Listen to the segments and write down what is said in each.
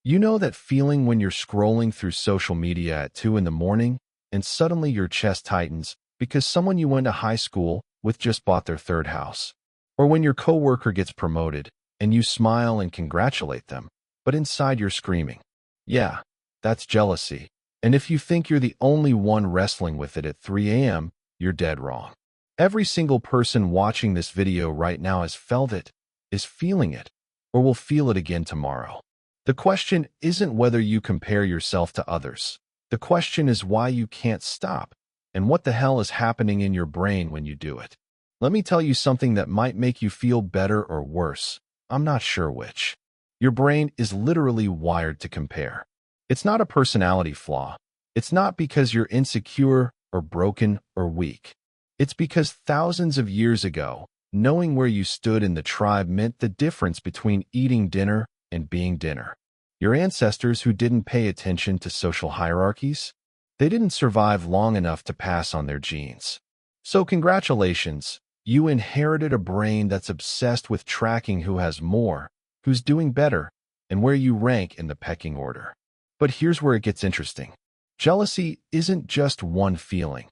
You know that feeling when you're scrolling through social media at 2 in the morning and suddenly your chest tightens because someone you went to high school with just bought their third house? Or when your coworker gets promoted and you smile and congratulate them, but inside you're screaming. Yeah, that's jealousy. And if you think you're the only one wrestling with it at 3 a.m., you're dead wrong. Every single person watching this video right now has felt it, is feeling it, or will feel it again tomorrow. The question isn't whether you compare yourself to others. The question is why you can't stop, and what the hell is happening in your brain when you do it. Let me tell you something that might make you feel better or worse. I'm not sure which. Your brain is literally wired to compare. It's not a personality flaw. It's not because you're insecure or broken or weak. It's because thousands of years ago, knowing where you stood in the tribe meant the difference between eating dinner and being dinner. Your ancestors who didn't pay attention to social hierarchies, they didn't survive long enough to pass on their genes. So congratulations, you inherited a brain that's obsessed with tracking who has more, who's doing better, and where you rank in the pecking order. But here's where it gets interesting. Jealousy isn't just one feeling.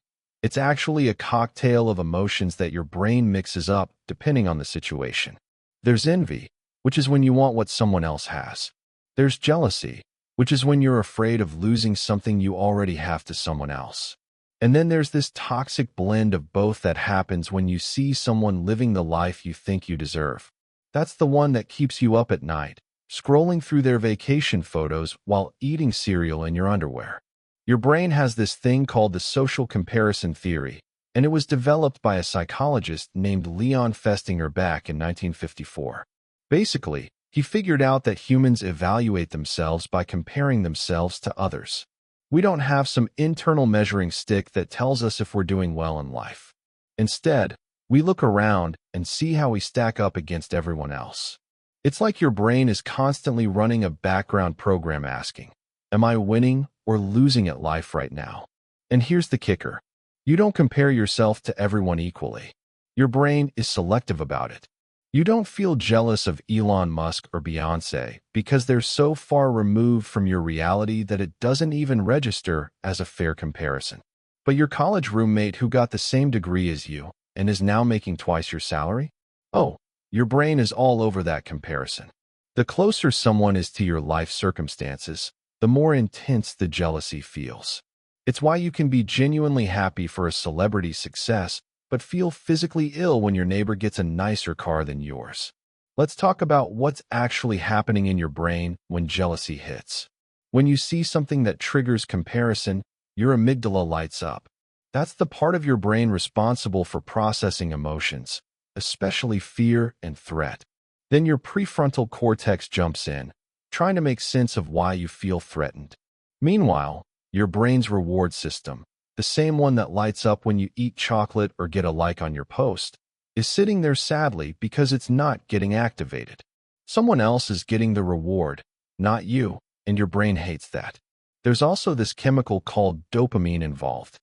It's actually a cocktail of emotions that your brain mixes up depending on the situation. There's envy, which is when you want what someone else has. There's jealousy, which is when you're afraid of losing something you already have to someone else. And then there's this toxic blend of both that happens when you see someone living the life you think you deserve. That's the one that keeps you up at night, scrolling through their vacation photos while eating cereal in your underwear. Your brain has this thing called the social comparison theory, and it was developed by a psychologist named Leon Festinger back in 1954. Basically, he figured out that humans evaluate themselves by comparing themselves to others. We don't have some internal measuring stick that tells us if we're doing well in life. Instead, we look around and see how we stack up against everyone else. It's like your brain is constantly running a background program asking, am I winning or losing at life right now? And here's the kicker. You don't compare yourself to everyone equally. Your brain is selective about it. You don't feel jealous of Elon Musk or Beyoncé because they're so far removed from your reality that it doesn't even register as a fair comparison. But your college roommate who got the same degree as you and is now making twice your salary? Oh, your brain is all over that comparison. The closer someone is to your life circumstances, the more intense the jealousy feels. It's why you can be genuinely happy for a celebrity's success, but feel physically ill when your neighbor gets a nicer car than yours. Let's talk about what's actually happening in your brain when jealousy hits. When you see something that triggers comparison, your amygdala lights up. That's the part of your brain responsible for processing emotions, especially fear and threat. Then your prefrontal cortex jumps in, trying to make sense of why you feel threatened. Meanwhile, your brain's reward system, the same one that lights up when you eat chocolate or get a like on your post, is sitting there sadly because it's not getting activated. Someone else is getting the reward, not you, and your brain hates that. There's also this chemical called dopamine involved.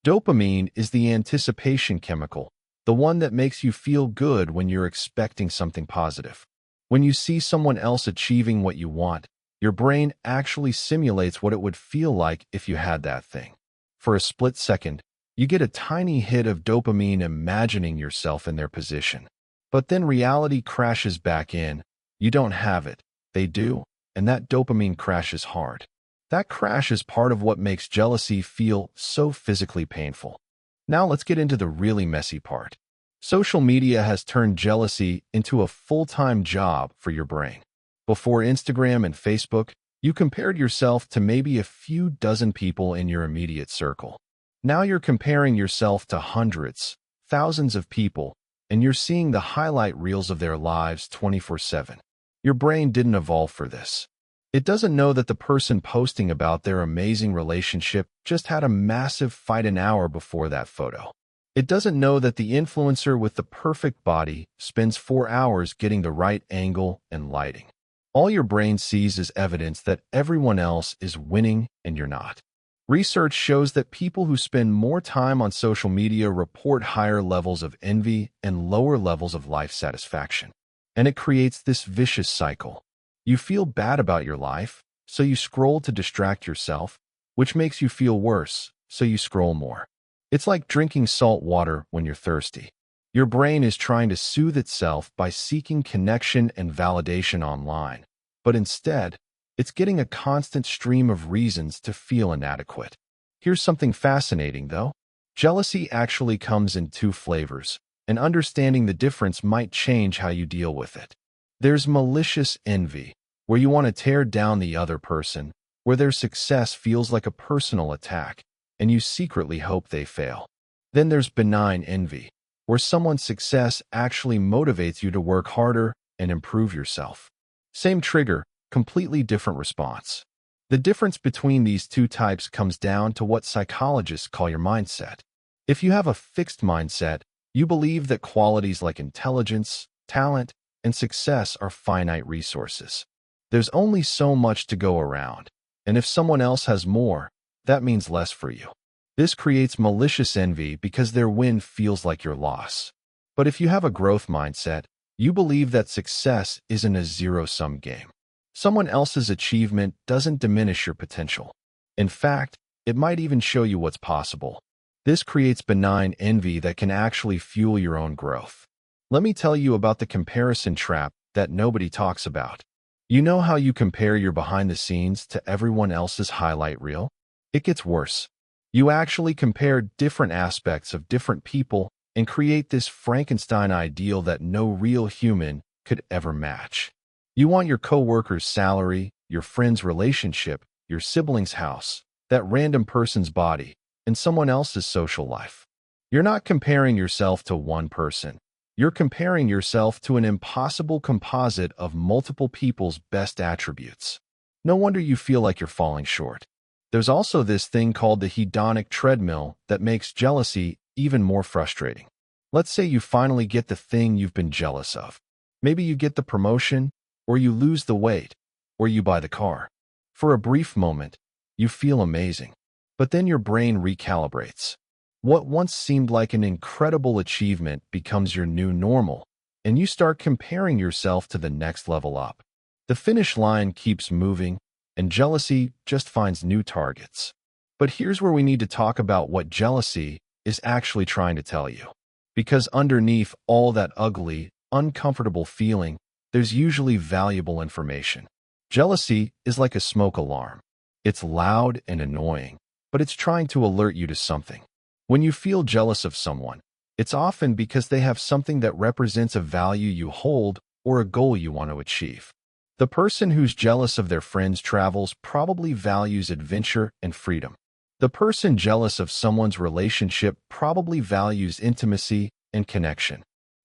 Dopamine is the anticipation chemical, the one that makes you feel good when you're expecting something positive. When you see someone else achieving what you want, your brain actually simulates what it would feel like if you had that thing. For a split second, you get a tiny hit of dopamine imagining yourself in their position. But then reality crashes back in. You don't have it. They do, and that dopamine crashes hard. That crash is part of what makes jealousy feel so physically painful. Now let's get into the really messy part. Social media has turned jealousy into a full-time job for your brain. Before Instagram and Facebook, you compared yourself to maybe a few dozen people in your immediate circle. Now you're comparing yourself to hundreds, thousands of people, and you're seeing the highlight reels of their lives 24/7. Your brain didn't evolve for this. It doesn't know that the person posting about their amazing relationship just had a massive fight an hour before that photo. It doesn't know that the influencer with the perfect body spends 4 hours getting the right angle and lighting. All your brain sees is evidence that everyone else is winning and you're not. Research shows that people who spend more time on social media report higher levels of envy and lower levels of life satisfaction. And it creates this vicious cycle. You feel bad about your life, so you scroll to distract yourself, which makes you feel worse, so you scroll more. It's like drinking salt water when you're thirsty. Your brain is trying to soothe itself by seeking connection and validation online, but instead, it's getting a constant stream of reasons to feel inadequate. Here's something fascinating, though. Jealousy actually comes in two flavors, and understanding the difference might change how you deal with it. There's malicious envy, where you want to tear down the other person, where their success feels like a personal attack, and you secretly hope they fail. Then there's benign envy, where someone's success actually motivates you to work harder and improve yourself. Same trigger, completely different response. The difference between these two types comes down to what psychologists call your mindset. If you have a fixed mindset, you believe that qualities like intelligence, talent, and success are finite resources. There's only so much to go around, and if someone else has more, that means less for you. This creates malicious envy because their win feels like your loss. But if you have a growth mindset, you believe that success isn't a zero-sum game. Someone else's achievement doesn't diminish your potential. In fact, it might even show you what's possible. This creates benign envy that can actually fuel your own growth. Let me tell you about the comparison trap that nobody talks about. You know how you compare your behind the scenes to everyone else's highlight reel? It gets worse. You actually compare different aspects of different people and create this Frankenstein ideal that no real human could ever match. You want your coworker's salary, your friend's relationship, your sibling's house, that random person's body, and someone else's social life. You're not comparing yourself to one person. You're comparing yourself to an impossible composite of multiple people's best attributes. No wonder you feel like you're falling short. There's also this thing called the hedonic treadmill that makes jealousy even more frustrating. Let's say you finally get the thing you've been jealous of. Maybe you get the promotion, or you lose the weight, or you buy the car. For a brief moment, you feel amazing. But then your brain recalibrates. What once seemed like an incredible achievement becomes your new normal, and you start comparing yourself to the next level up. The finish line keeps moving, and jealousy just finds new targets. But here's where we need to talk about what jealousy is actually trying to tell you. Because underneath all that ugly, uncomfortable feeling, there's usually valuable information. Jealousy is like a smoke alarm. It's loud and annoying, but it's trying to alert you to something. When you feel jealous of someone, it's often because they have something that represents a value you hold or a goal you want to achieve. The person who's jealous of their friend's travels probably values adventure and freedom. The person jealous of someone's relationship probably values intimacy and connection.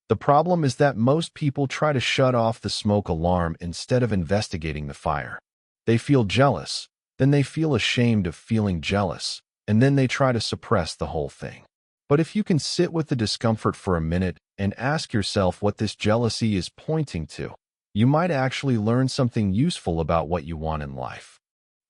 The problem is that most people try to shut off the smoke alarm instead of investigating the fire. They feel jealous, then they feel ashamed of feeling jealous, and then they try to suppress the whole thing. But if you can sit with the discomfort for a minute and ask yourself what this jealousy is pointing to, you might actually learn something useful about what you want in life.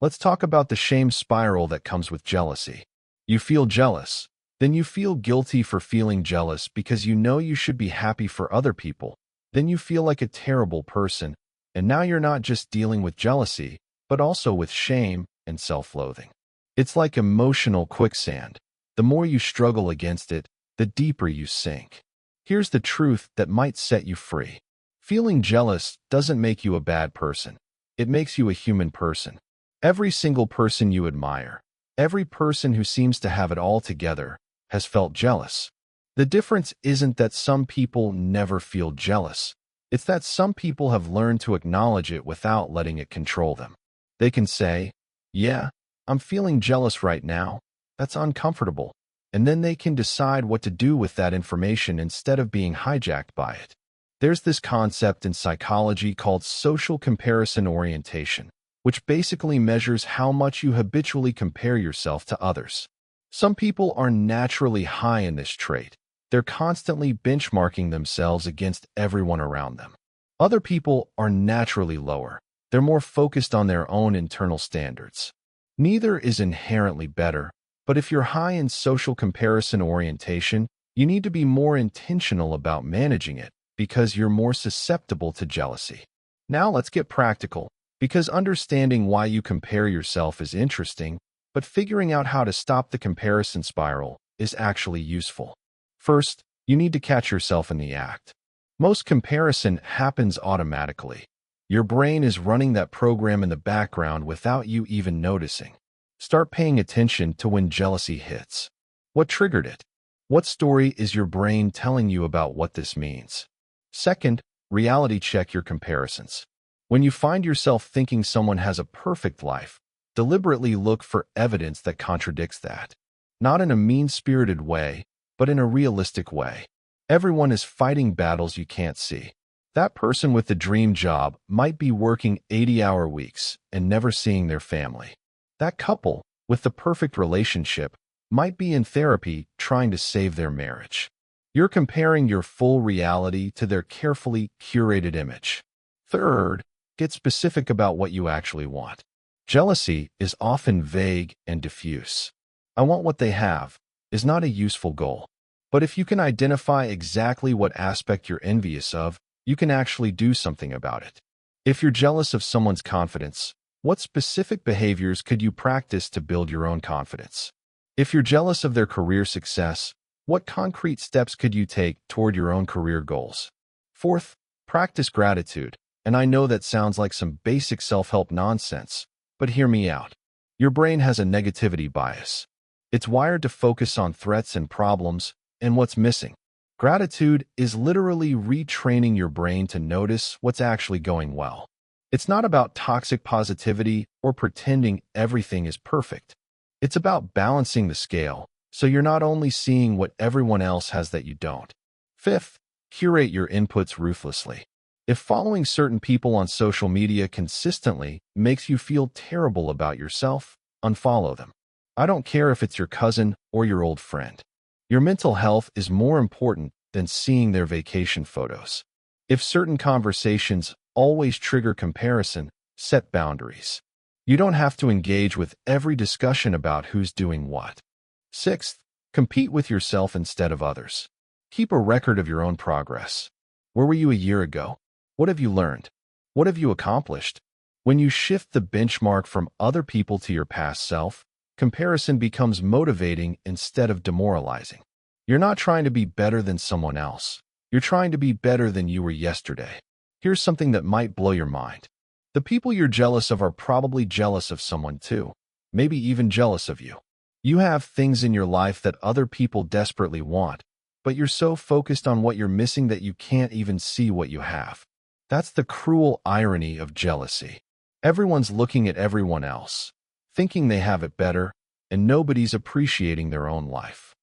Let's talk about the shame spiral that comes with jealousy. You feel jealous. Then you feel guilty for feeling jealous because you know you should be happy for other people. Then you feel like a terrible person, and now you're not just dealing with jealousy, but also with shame and self-loathing. It's like emotional quicksand. The more you struggle against it, the deeper you sink. Here's the truth that might set you free. Feeling jealous doesn't make you a bad person. It makes you a human person. Every single person you admire, every person who seems to have it all together, has felt jealous. The difference isn't that some people never feel jealous. It's that some people have learned to acknowledge it without letting it control them. They can say, "Yeah, I'm feeling jealous right now. That's uncomfortable." And then they can decide what to do with that information instead of being hijacked by it. There's this concept in psychology called social comparison orientation, which basically measures how much you habitually compare yourself to others. Some people are naturally high in this trait. They're constantly benchmarking themselves against everyone around them. Other people are naturally lower. They're more focused on their own internal standards. Neither is inherently better, but if you're high in social comparison orientation, you need to be more intentional about managing it because you're more susceptible to jealousy. Now let's get practical. Because understanding why you compare yourself is interesting, but figuring out how to stop the comparison spiral is actually useful. First, you need to catch yourself in the act. Most comparison happens automatically. Your brain is running that program in the background without you even noticing. Start paying attention to when jealousy hits. What triggered it? What story is your brain telling you about what this means? Second, reality check your comparisons. When you find yourself thinking someone has a perfect life, deliberately look for evidence that contradicts that. Not in a mean-spirited way, but in a realistic way. Everyone is fighting battles you can't see. That person with the dream job might be working 80-hour weeks and never seeing their family. That couple with the perfect relationship might be in therapy trying to save their marriage. You're comparing your full reality to their carefully curated image. Third, get specific about what you actually want. Jealousy is often vague and diffuse. I want what they have is not a useful goal. But if you can identify exactly what aspect you're envious of, you can actually do something about it. If you're jealous of someone's confidence, what specific behaviors could you practice to build your own confidence? If you're jealous of their career success, what concrete steps could you take toward your own career goals? Fourth, practice gratitude. And I know that sounds like some basic self-help nonsense, but hear me out. Your brain has a negativity bias. It's wired to focus on threats and problems and what's missing. Gratitude is literally retraining your brain to notice what's actually going well. It's not about toxic positivity or pretending everything is perfect. It's about balancing the scale, so you're not only seeing what everyone else has that you don't. Fifth, curate your inputs ruthlessly. If following certain people on social media consistently makes you feel terrible about yourself, unfollow them. I don't care if it's your cousin or your old friend. Your mental health is more important than seeing their vacation photos. If certain conversations always trigger comparison, set boundaries. You don't have to engage with every discussion about who's doing what. Sixth, compete with yourself instead of others. Keep a record of your own progress. Where were you a year ago? What have you learned? What have you accomplished? When you shift the benchmark from other people to your past self, comparison becomes motivating instead of demoralizing. You're not trying to be better than someone else. You're trying to be better than you were yesterday. Here's something that might blow your mind. The people you're jealous of are probably jealous of someone too, maybe even jealous of you. You have things in your life that other people desperately want, but you're so focused on what you're missing that you can't even see what you have. That's the cruel irony of jealousy. Everyone's looking at everyone else, thinking they have it better, and nobody's appreciating their own life.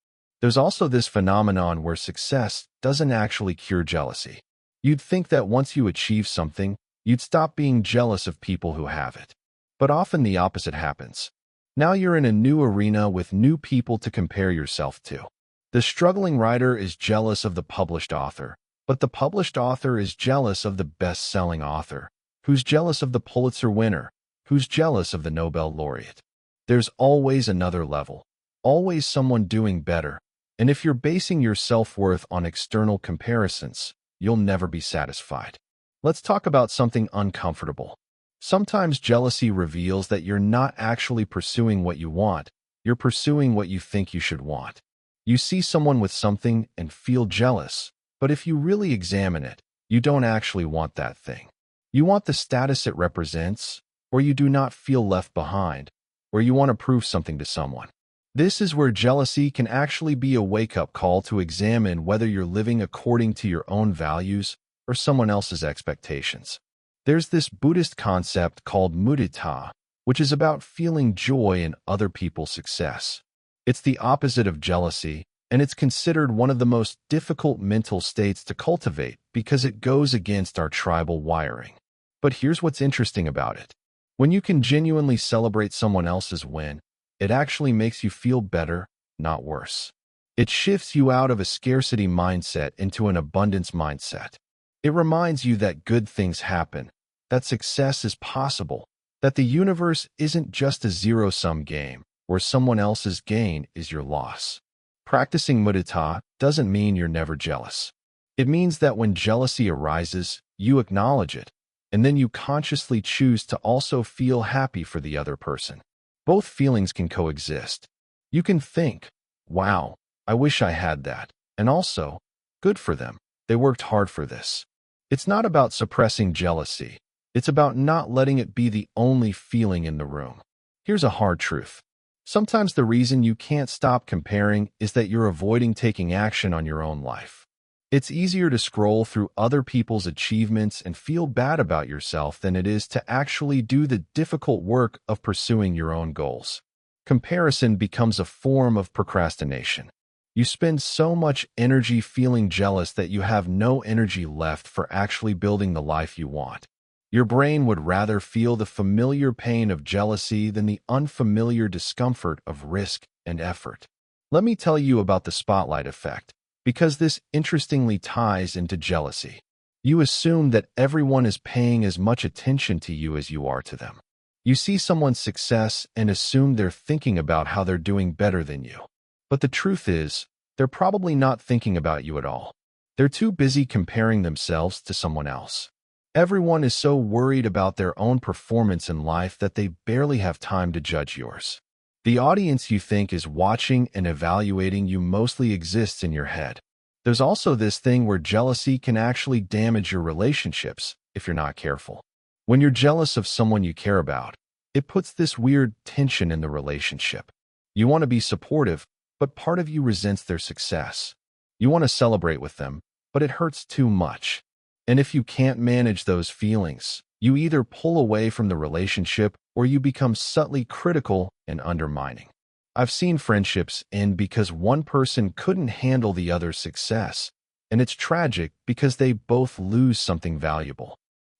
There's also this phenomenon where success doesn't actually cure jealousy. You'd think that once you achieve something, you'd stop being jealous of people who have it. But often the opposite happens. Now you're in a new arena with new people to compare yourself to. The struggling writer is jealous of the published author, but the published author is jealous of the best-selling author, who's jealous of the Pulitzer winner, who's jealous of the Nobel laureate. There's always another level, always someone doing better, and if you're basing your self-worth on external comparisons, you'll never be satisfied. Let's talk about something uncomfortable. Sometimes jealousy reveals that you're not actually pursuing what you want, you're pursuing what you think you should want. You see someone with something and feel jealous, but if you really examine it, you don't actually want that thing. You want the status it represents, or you do not feel left behind, or you want to prove something to someone. This is where jealousy can actually be a wake-up call to examine whether you're living according to your own values or someone else's expectations. There's this Buddhist concept called mudita, which is about feeling joy in other people's success. It's the opposite of jealousy, and it's considered one of the most difficult mental states to cultivate because it goes against our tribal wiring. But here's what's interesting about it. When you can genuinely celebrate someone else's win, it actually makes you feel better, not worse. It shifts you out of a scarcity mindset into an abundance mindset. It reminds you that good things happen, that success is possible, that the universe isn't just a zero-sum game where someone else's gain is your loss. Practicing mudita doesn't mean you're never jealous. It means that when jealousy arises, you acknowledge it, and then you consciously choose to also feel happy for the other person. Both feelings can coexist. You can think, wow, I wish I had that, and also, good for them, they worked hard for this. It's not about suppressing jealousy. It's about not letting it be the only feeling in the room. Here's a hard truth. Sometimes the reason you can't stop comparing is that you're avoiding taking action on your own life. It's easier to scroll through other people's achievements and feel bad about yourself than it is to actually do the difficult work of pursuing your own goals. Comparison becomes a form of procrastination. You spend so much energy feeling jealous that you have no energy left for actually building the life you want. Your brain would rather feel the familiar pain of jealousy than the unfamiliar discomfort of risk and effort. Let me tell you about the spotlight effect, because this interestingly ties into jealousy. You assume that everyone is paying as much attention to you as you are to them. You see someone's success and assume they're thinking about how they're doing better than you. But the truth is, they're probably not thinking about you at all. They're too busy comparing themselves to someone else. Everyone is so worried about their own performance in life that they barely have time to judge yours. The audience you think is watching and evaluating you mostly exists in your head. There's also this thing where jealousy can actually damage your relationships if you're not careful. When you're jealous of someone you care about, it puts this weird tension in the relationship. You want to be supportive, but part of you resents their success. You want to celebrate with them, but it hurts too much. And if you can't manage those feelings, you either pull away from the relationship or you become subtly critical and undermining. I've seen friendships end because one person couldn't handle the other's success, and it's tragic because they both lose something valuable.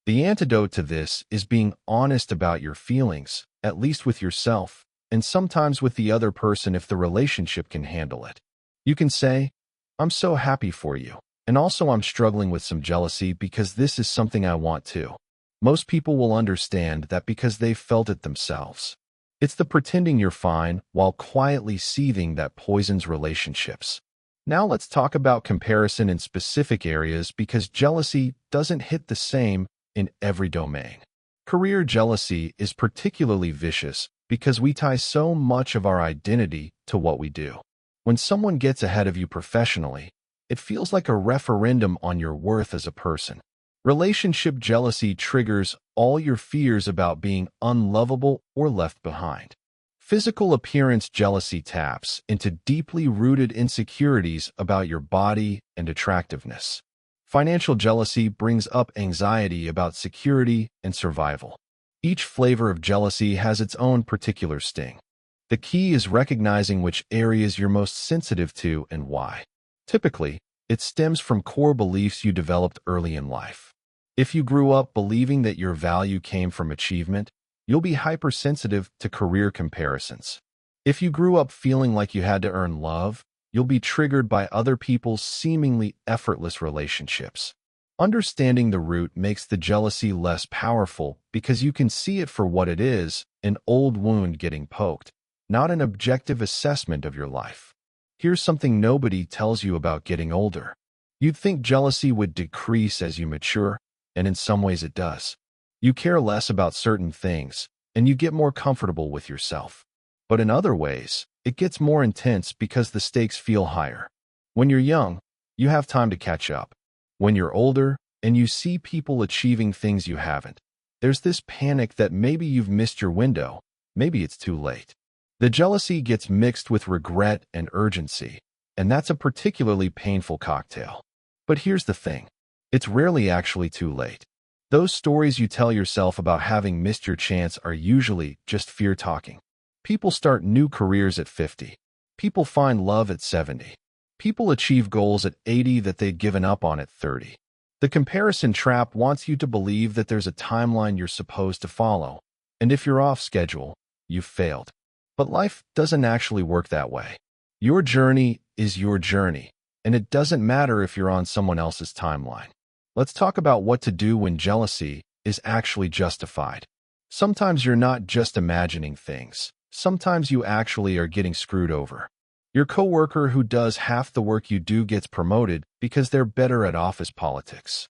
The antidote to this is being honest about your feelings, at least with yourself, and sometimes with the other person if the relationship can handle it. You can say, I'm so happy for you, and also I'm struggling with some jealousy because this is something I want too. Most people will understand that because they've felt it themselves. It's the pretending you're fine while quietly seething that poisons relationships. Now let's talk about comparison in specific areas because jealousy doesn't hit the same in every domain. Career jealousy is particularly vicious because we tie so much of our identity to what we do. When someone gets ahead of you professionally, it feels like a referendum on your worth as a person. Relationship jealousy triggers all your fears about being unlovable or left behind. Physical appearance jealousy taps into deeply rooted insecurities about your body and attractiveness. Financial jealousy brings up anxiety about security and survival. Each flavor of jealousy has its own particular sting. The key is recognizing which areas you're most sensitive to and why. Typically, it stems from core beliefs you developed early in life. If you grew up believing that your value came from achievement, you'll be hypersensitive to career comparisons. If you grew up feeling like you had to earn love, you'll be triggered by other people's seemingly effortless relationships. Understanding the root makes the jealousy less powerful because you can see it for what it is, an old wound getting poked, not an objective assessment of your life. Here's something nobody tells you about getting older. You'd think jealousy would decrease as you mature, and in some ways it does. You care less about certain things, and you get more comfortable with yourself. But in other ways, it gets more intense because the stakes feel higher. When you're young, you have time to catch up. When you're older, and you see people achieving things you haven't, there's this panic that maybe you've missed your window, maybe it's too late. The jealousy gets mixed with regret and urgency, and that's a particularly painful cocktail. But here's the thing. It's rarely actually too late. Those stories you tell yourself about having missed your chance are usually just fear talking. People start new careers at 50. People find love at 70. People achieve goals at 80 that they'd given up on at 30. The comparison trap wants you to believe that there's a timeline you're supposed to follow, and if you're off schedule, you've failed. But life doesn't actually work that way. Your journey is your journey, and it doesn't matter if you're on someone else's timeline. Let's talk about what to do when jealousy is actually justified. Sometimes you're not just imagining things. Sometimes you actually are getting screwed over. Your coworker who does half the work you do gets promoted because they're better at office politics.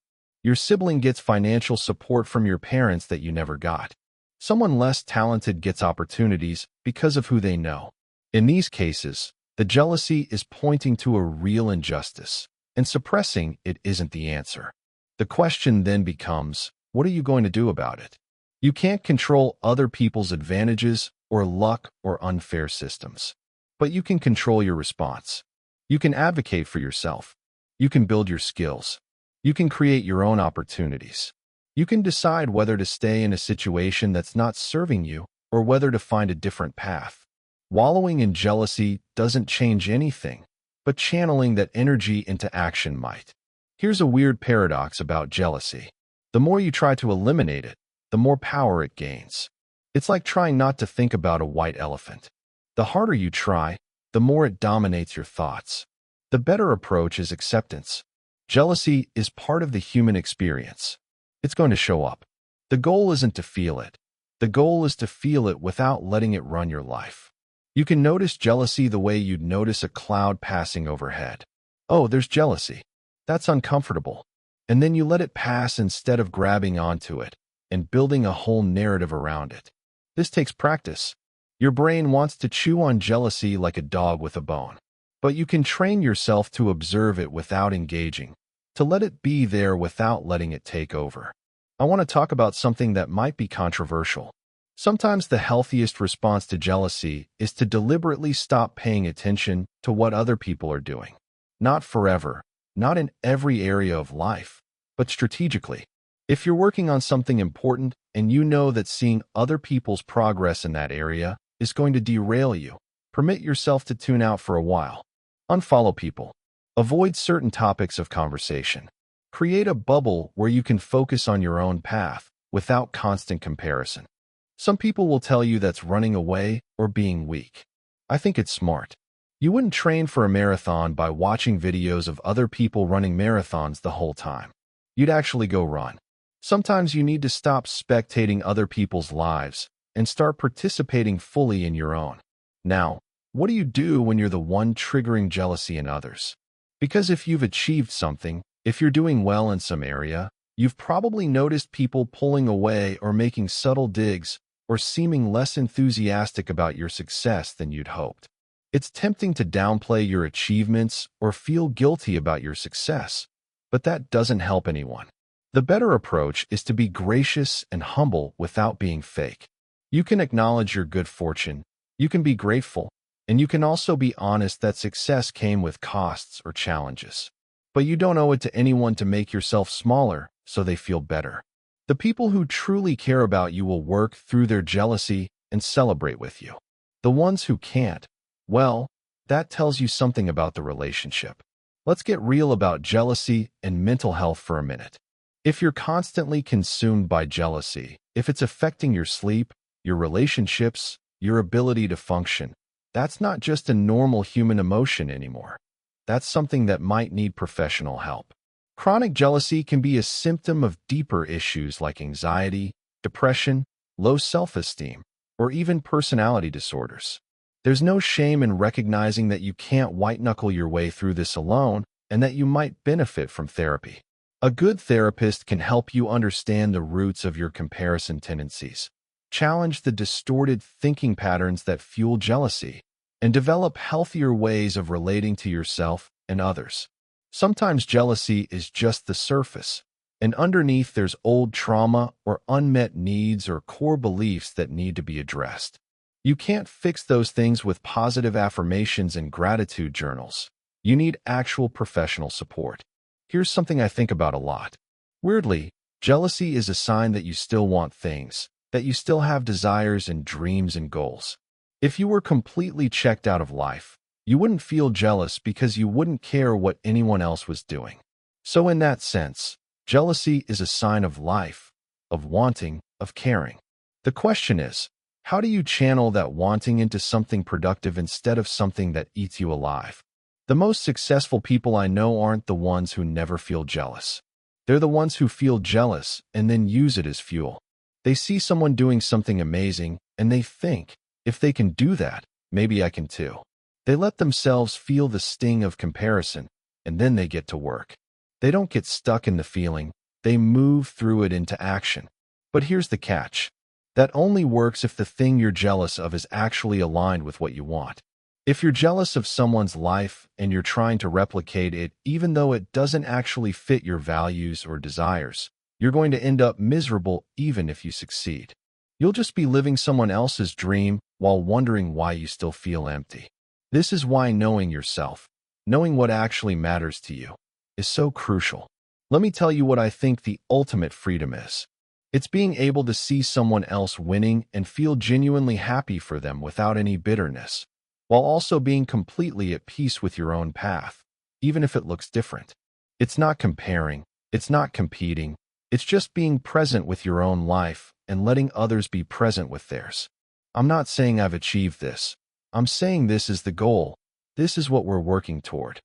Your sibling gets financial support from your parents that you never got. Someone less talented gets opportunities because of who they know. In these cases, the jealousy is pointing to a real injustice, and suppressing it isn't the answer. The question then becomes, what are you going to do about it? You can't control other people's advantages or luck or unfair systems, but you can control your response. You can advocate for yourself. You can build your skills. You can create your own opportunities. You can decide whether to stay in a situation that's not serving you or whether to find a different path. Wallowing in jealousy doesn't change anything, but channeling that energy into action might. Here's a weird paradox about jealousy. The more you try to eliminate it, the more power it gains. It's like trying not to think about a white elephant. The harder you try, the more it dominates your thoughts. The better approach is acceptance. Jealousy is part of the human experience. It's going to show up. The goal isn't to feel it. The goal is to feel it without letting it run your life. You can notice jealousy the way you'd notice a cloud passing overhead. Oh, there's jealousy. That's uncomfortable. And then you let it pass instead of grabbing onto it and building a whole narrative around it. This takes practice. Your brain wants to chew on jealousy like a dog with a bone. But you can train yourself to observe it without engaging, to let it be there without letting it take over. I want to talk about something that might be controversial. Sometimes the healthiest response to jealousy is to deliberately stop paying attention to what other people are doing. Not forever, not in every area of life, but strategically. If you're working on something important and you know that seeing other people's progress in that area is going to derail you, permit yourself to tune out for a while. Unfollow people. Avoid certain topics of conversation. Create a bubble where you can focus on your own path without constant comparison. Some people will tell you that's running away or being weak. I think it's smart. You wouldn't train for a marathon by watching videos of other people running marathons the whole time. You'd actually go run. Sometimes you need to stop spectating other people's lives and start participating fully in your own. Now, what do you do when you're the one triggering jealousy in others? Because if you've achieved something, if you're doing well in some area, you've probably noticed people pulling away or making subtle digs or seeming less enthusiastic about your success than you'd hoped. It's tempting to downplay your achievements or feel guilty about your success, but that doesn't help anyone. The better approach is to be gracious and humble without being fake. You can acknowledge your good fortune, you can be grateful, and you can also be honest that success came with costs or challenges. But you don't owe it to anyone to make yourself smaller so they feel better. The people who truly care about you will work through their jealousy and celebrate with you. The ones who can't, well, that tells you something about the relationship. Let's get real about jealousy and mental health for a minute. If you're constantly consumed by jealousy, if it's affecting your sleep, your relationships, your ability to function, that's not just a normal human emotion anymore. That's something that might need professional help. Chronic jealousy can be a symptom of deeper issues like anxiety, depression, low self-esteem, or even personality disorders. There's no shame in recognizing that you can't white-knuckle your way through this alone and that you might benefit from therapy. A good therapist can help you understand the roots of your comparison tendencies, challenge the distorted thinking patterns that fuel jealousy, and develop healthier ways of relating to yourself and others. Sometimes jealousy is just the surface, and underneath there's old trauma or unmet needs or core beliefs that need to be addressed. You can't fix those things with positive affirmations and gratitude journals. You need actual professional support. Here's something I think about a lot. Weirdly, jealousy is a sign that you still want things, that you still have desires and dreams and goals. If you were completely checked out of life, you wouldn't feel jealous because you wouldn't care what anyone else was doing. So in that sense, jealousy is a sign of life, of wanting, of caring. The question is, how do you channel that wanting into something productive instead of something that eats you alive? The most successful people I know aren't the ones who never feel jealous. They're the ones who feel jealous and then use it as fuel. They see someone doing something amazing and they think, if they can do that, maybe I can too. They let themselves feel the sting of comparison and then they get to work. They don't get stuck in the feeling, They move through it into action. But here's the catch. That only works if the thing you're jealous of is actually aligned with what you want. If you're jealous of someone's life and you're trying to replicate it even though it doesn't actually fit your values or desires, you're going to end up miserable even if you succeed. You'll just be living someone else's dream while wondering why you still feel empty. This is why knowing yourself, knowing what actually matters to you, is so crucial. Let me tell you what I think the ultimate freedom is. It's being able to see someone else winning and feel genuinely happy for them without any bitterness, while also being completely at peace with your own path, even if it looks different. It's not comparing, it's not competing, it's just being present with your own life and letting others be present with theirs. I'm not saying I've achieved this. I'm saying this is the goal. This is what we're working toward.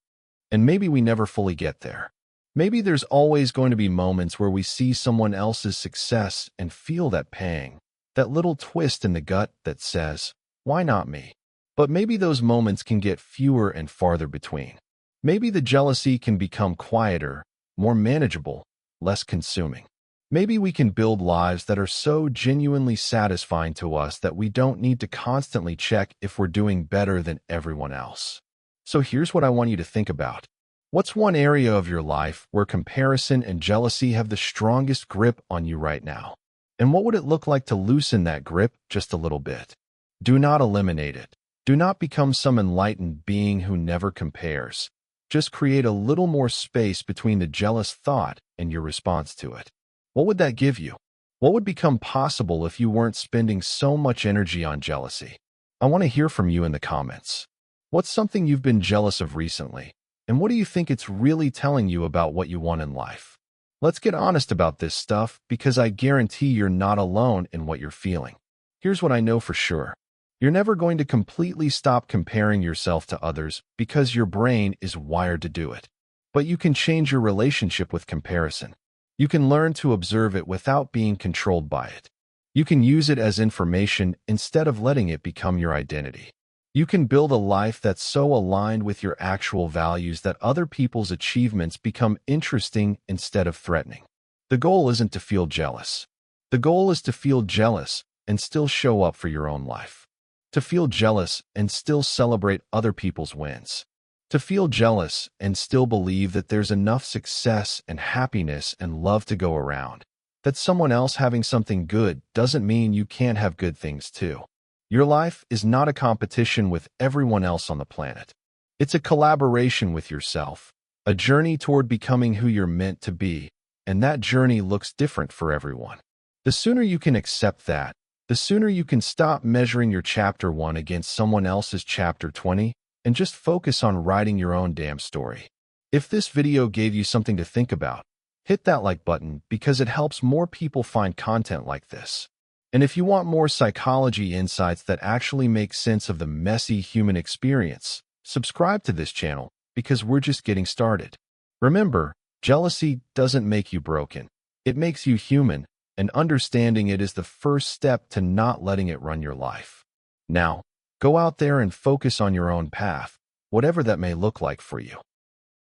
And maybe we never fully get there. Maybe there's always going to be moments where we see someone else's success and feel that pang, that little twist in the gut that says, why not me? But maybe those moments can get fewer and farther between. Maybe the jealousy can become quieter, more manageable, less consuming. Maybe we can build lives that are so genuinely satisfying to us that we don't need to constantly check if we're doing better than everyone else. So here's what I want you to think about. What's one area of your life where comparison and jealousy have the strongest grip on you right now? And what would it look like to loosen that grip just a little bit? Do not eliminate it. Do not become some enlightened being who never compares. Just create a little more space between the jealous thought and your response to it. What would that give you? What would become possible if you weren't spending so much energy on jealousy? I want to hear from you in the comments. What's something you've been jealous of recently? And what do you think it's really telling you about what you want in life? Let's get honest about this stuff because I guarantee you're not alone in what you're feeling. Here's what I know for sure. You're never going to completely stop comparing yourself to others because your brain is wired to do it. But you can change your relationship with comparison. You can learn to observe it without being controlled by it. You can use it as information instead of letting it become your identity. You can build a life that's so aligned with your actual values that other people's achievements become interesting instead of threatening. The goal isn't to feel jealous. The goal is to feel jealous and still show up for your own life. To feel jealous and still celebrate other people's wins. To feel jealous and still believe that there's enough success and happiness and love to go around. That someone else having something good doesn't mean you can't have good things too. Your life is not a competition with everyone else on the planet. It's a collaboration with yourself, a journey toward becoming who you're meant to be, and that journey looks different for everyone. The sooner you can accept that, the sooner you can stop measuring your chapter 1 against someone else's chapter 20 and just focus on writing your own damn story. If this video gave you something to think about, hit that like button because it helps more people find content like this. And if you want more psychology insights that actually make sense of the messy human experience, subscribe to this channel because we're just getting started. Remember, jealousy doesn't make you broken. It makes you human, and understanding it is the first step to not letting it run your life. Now, go out there and focus on your own path, whatever that may look like for you.